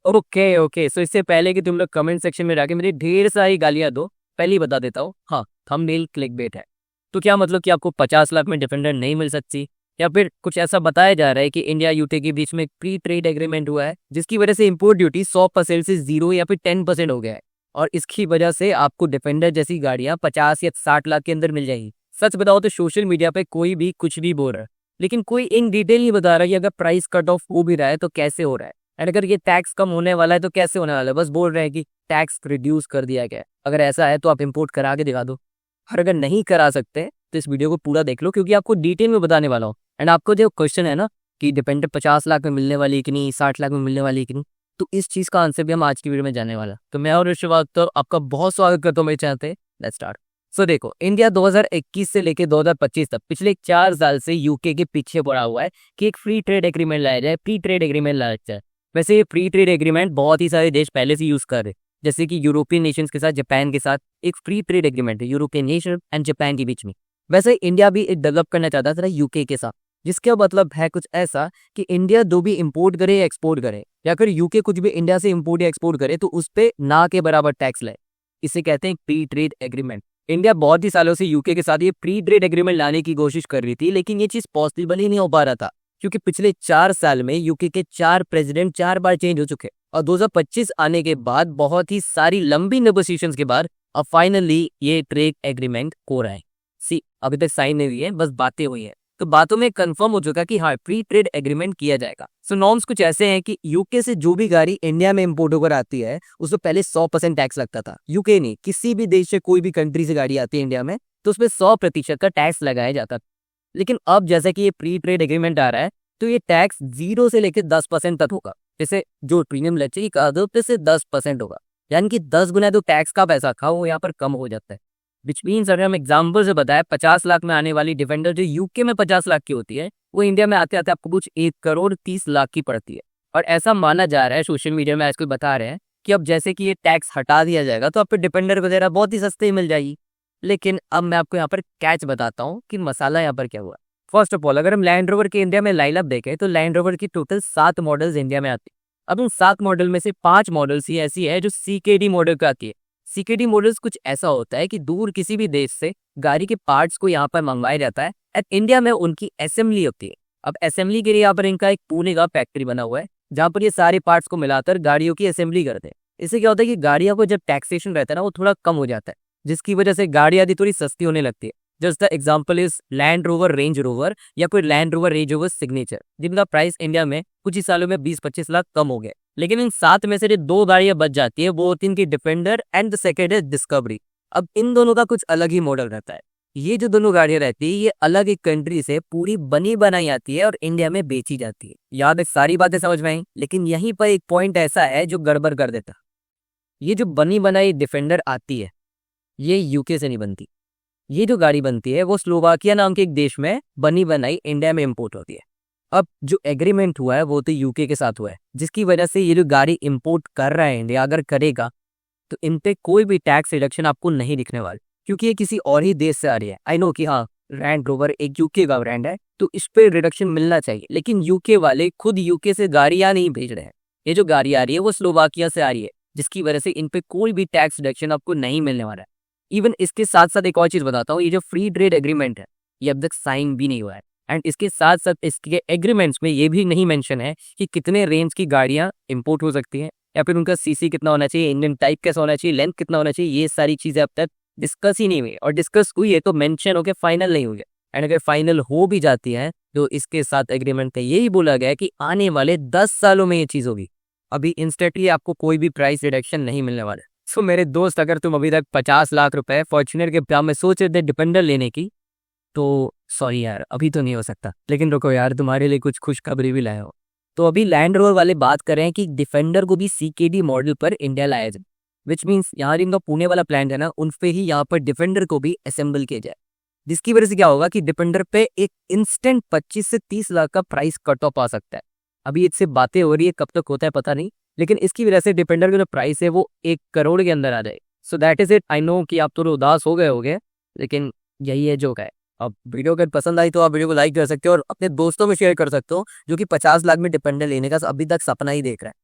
Okay okay, सो इससे पहले कि तुम लोग कमेंट सेक्शन में जाके मेरी ढेर सारी गालियां दो, पहले ही बता देता हूँ, हाँ, थंबनेल क्लिकबेट है। तो क्या मतलब कि आपको 50 लाख में डिफेंडर नहीं मिल सकती, या फिर कुछ ऐसा बताया जा रहा है कि इंडिया यूके के बीच में एक प्री ट्रेड एग्रीमेंट हुआ है जिसकी वजह से इंपोर्ट ड्यूटी 100% से 0 या फिर 10% हो गया है, और इसकी वजह से आपको डिफेंडर जैसी गाड़ियां 50 या 60 लाख के अंदर मिल जाएंगी। सच बताओ तो सोशल मीडिया पे कोई भी कुछ भी बोल रहा है, लेकिन कोई इन डिटेल नहीं बता रहा कि अगर प्राइस कट ऑफ हो भी रहा है तो कैसे हो रहा है, एंड अगर ये टैक्स कम होने वाला है तो कैसे होने वाला है। बस बोल रहे हैं कि टैक्स रिड्यूस कर दिया गया है। अगर ऐसा है तो आप इंपोर्ट करा के दिखा दो, और अगर नहीं करा सकते तो इस वीडियो को पूरा देख लो, क्योंकि आपको डिटेल में बताने वाला हूँ। एंड आपको जो क्वेश्चन है ना कि डिपेंडेंट 50 लाख में मिलने वाली है कि नहीं, 60 लाख में मिलने वाली है कि नहीं, तो इस चीज का आंसर भी हम आज की वीडियो में जानने वाला। तो मैं और ऋषभ तो आपका बहुत स्वागत करता हूँ मेरे चैनल पे। Let's start. सो देखो, इंडिया 2021 से लेके 2025 तक पिछले 4 साल से यूके के पीछे पड़ा हुआ है कि एक फ्री ट्रेड एग्रीमेंट लाया जाए, फ्री ट्रेड एग्रीमेंट लाया जाए। वैसे ये फ्री ट्रेड एग्रीमेंट बहुत ही सारे देश पहले से यूज कर रहे हैं, जैसे कि यूरोपियन नेशंस के साथ जापान के साथ एक फ्री ट्रेड एग्रीमेंट है यूरोपियन नेशन एंड जापान के बीच में। वैसे इंडिया भी एक डेवलप करना चाहता था यूके के साथ, जिसका मतलब है कुछ ऐसा कि इंडिया जो भी इंपोर्ट करे या एक्सपोर्ट करे, या फिर यूके कुछ भी इंडिया से इंपोर्ट या एक्सपोर्ट करे तो उस पे ना के बराबर टैक्स ले। इसे कहते हैं फ्री ट्रेड एग्रीमेंट। इंडिया बहुत ही सालों से यूके के साथ ये फ्री ट्रेड एग्रीमेंट लाने की कोशिश कर रही थी, लेकिन ये चीज पॉसिबल ही नहीं हो पा रहा था, क्योंकि पिछले 4 साल में यूके के 4 प्रेसिडेंट 4 बार चेंज हो चुके, और 2025 आने के बाद बहुत ही सारी लंबी नेगोशिएशंस के बाद अब फाइनली ये ट्रेड एग्रीमेंट हो रहा है। सी अभी तक साइन नहीं हुई है, बस बातें हुई है। तो बातों में कंफर्म हो चुका कि हाँ, फ्री ट्रेड एग्रीमेंट किया जाएगा। सो नॉर्म्स कुछ ऐसे हैं कि यूके से जो भी गाड़ी इंडिया में इंपोर्ट होकर आती है उस पर पहले 100% टैक्स लगता था। यूके नहीं, किसी भी देश से कोई भी कंट्री से गाड़ी आती है इंडिया में तो उस पर 100% का टैक्स लगाया जाता था। लेकिन अब जैसे कि ये फ्री ट्रेड एग्रीमेंट आ रहा है तो ये टैक्स 0 से लेकर 10% तक होगा। जैसे जो प्रीमियम लेचे का से 10% होगा, यानी कि 10 गुना तो टैक्स का पैसा था वो यहाँ पर कम हो जाता है। विच मीन्स अगर हम एग्जाम्पल से बताएं, 50 लाख में आने वाली डिफेंडर जो यूके में 50 लाख की होती है वो इंडिया में आते आते आपको कुछ 1 करोड़ 30 लाख की पड़ती है। और ऐसा माना जा रहा है, सोशल मीडिया में आजकल बता रहे हैं कि अब जैसे कि ये टैक्स हटा दिया जाएगा तो आपको डिफेंडर वगैरह बहुत ही सस्ते ही मिल जाएगी। लेकिन अब मैं आपको यहाँ पर कैच बताता हूँ कि मसाला यहाँ पर क्या हुआ। फर्स्ट ऑफ ऑल, अगर हम लैंड रोवर के इंडिया में लाइनअप देखें तो लैंड रोवर की टोटल 7 मॉडल्स इंडिया में आती है। अब उन 7 मॉडल में से 5 मॉडल्स ही ऐसी है जो सीकेडी मॉडल का आती है। सीकेडी मॉडल्स कुछ ऐसा होता है कि दूर किसी भी देश से गाड़ी के पार्ट्स को यहाँ पर मंगवाया जाता है एंड इंडिया में उनकी असेंबली होती है। अब असेंबली के लिए यहाँ पर इनका एक पुणे का फैक्ट्री बना हुआ है जहाँ पर ये सारे पार्ट्स को मिलाकर गाड़ियों की असेंबली करते हैं। इससे क्या होता है कि गाड़ियों को जब टैक्सेशन रहता है ना वो थोड़ा कम हो जाता है, जिसकी वजह से गाड़ी आदि थोड़ी सस्ती होने लगती है। Just the example is land rover range rover या कोई land rover range rover signature, जिनका प्राइस इंडिया में कुछ ही सालों में 20-25 लाख कम हो गए। लेकिन इन 7 में से जो 2 गाड़ियां बच जाती है वो होती है इनकी डिफेंडर एंड द सेकेंड है डिस्कवरी। अब इन दोनों का कुछ अलग ही मॉडल रहता है। ये जो दोनों गाड़ियां रहती है ये अलग एक कंट्री से पूरी बनी बनाई आती है और इंडिया में बेची जाती है। याद है, सारी बातें समझ में आई, लेकिन यहीं पर एक पॉइंट ऐसा है जो गड़बड़ कर देता। ये जो बनी बनाई डिफेंडर आती है ये यूके से नहीं बनती। ये जो गाड़ी बनती है वो स्लोवाकिया नाम के एक देश में बनी बनाई इंडिया में इंपोर्ट होती है। अब जो एग्रीमेंट हुआ है वो तो यूके के साथ हुआ है, जिसकी वजह से ये जो गाड़ी इंपोर्ट कर रहा है इंडिया अगर करेगा तो इन पे कोई भी टैक्स रिडक्शन आपको नहीं दिखने वाला, क्योंकि ये किसी और ही देश से आ रही है। आई नो कि हाँ, लैंड रोवर एक यूके का ब्रांड है तो इस पे रिडक्शन मिलना चाहिए, लेकिन यूके वाले खुद यूके से गाड़ियां नहीं भेज रहे हैं। ये जो गाड़ी आ रही है वो स्लोवाकिया से आ रही है, जिसकी वजह से इन पे कोई भी टैक्स रिडक्शन आपको नहीं मिलने वाला है। इवन इसके साथ साथ एक और चीज बताता हूँ, ये जो फ्री ट्रेड एग्रीमेंट है ये अब तक साइन भी नहीं हुआ है। एंड इसके साथ साथ इसके एग्रीमेंट्स में ये भी नहीं मेंशन है कि कितने रेंज की गाड़ियां इंपोर्ट हो सकती हैं, या फिर उनका सीसी कितना होना चाहिए, इंजन टाइप कैसा होना चाहिए, लेंथ कितना होना चाहिए। ये सारी चीजें अब तक डिस्कस ही नहीं हुई, और डिस्कस हुई है तो मेंशन होकर फाइनल नहीं हुई है। एंड अगर फाइनल हो भी जाती है तो इसके साथ एग्रीमेंट में यही बोला गया है कि आने वाले 10 सालों में ये चीज होगी। अभी इंस्टेंटली आपको कोई भी प्राइस रिडक्शन नहीं मिलने वाला। सो मेरे दोस्त, अगर तुम अभी तक 50 लाख रुपए फॉर्च्यूनर के दाम में सोच रहे थे डिपेंडर लेने की, तो सॉरी यार, अभी तो नहीं हो सकता। लेकिन रुको यार, तुम्हारे लिए कुछ खुशखबरी भी लाया हो। तो अभी लैंड रोवर वाले बात कर रहे हैं कि डिफेंडर को भी सीकेडी मॉडल पर इंडिया लाया जाए, विच मीन्स यहाँ जिनका पुणे वाला प्लांट है ना उन पे ही यहाँ पर डिफेंडर को भी असेंबल किया जाए, जिसकी वजह से क्या होगा कि डिफेंडर पे एक इंस्टेंट 25 से 30 लाख का प्राइस कट ऑफ आ सकता है। अभी इससे बातें हो रही है, कब तक होता है पता नहीं, लेकिन इसकी वजह से डिफेंडर का जो प्राइस है वो 1 करोड़ के अंदर आ जाए। So that is it. I know कि आप थोड़े उदास हो गए होगे, लेकिन यही है जो है। अब वीडियो अगर पसंद आई तो आप वीडियो को लाइक कर सकते हो और अपने दोस्तों में शेयर कर सकते हो जो कि 50 लाख में डिपेंडर लेने का अभी तक सपना ही देख रहा है।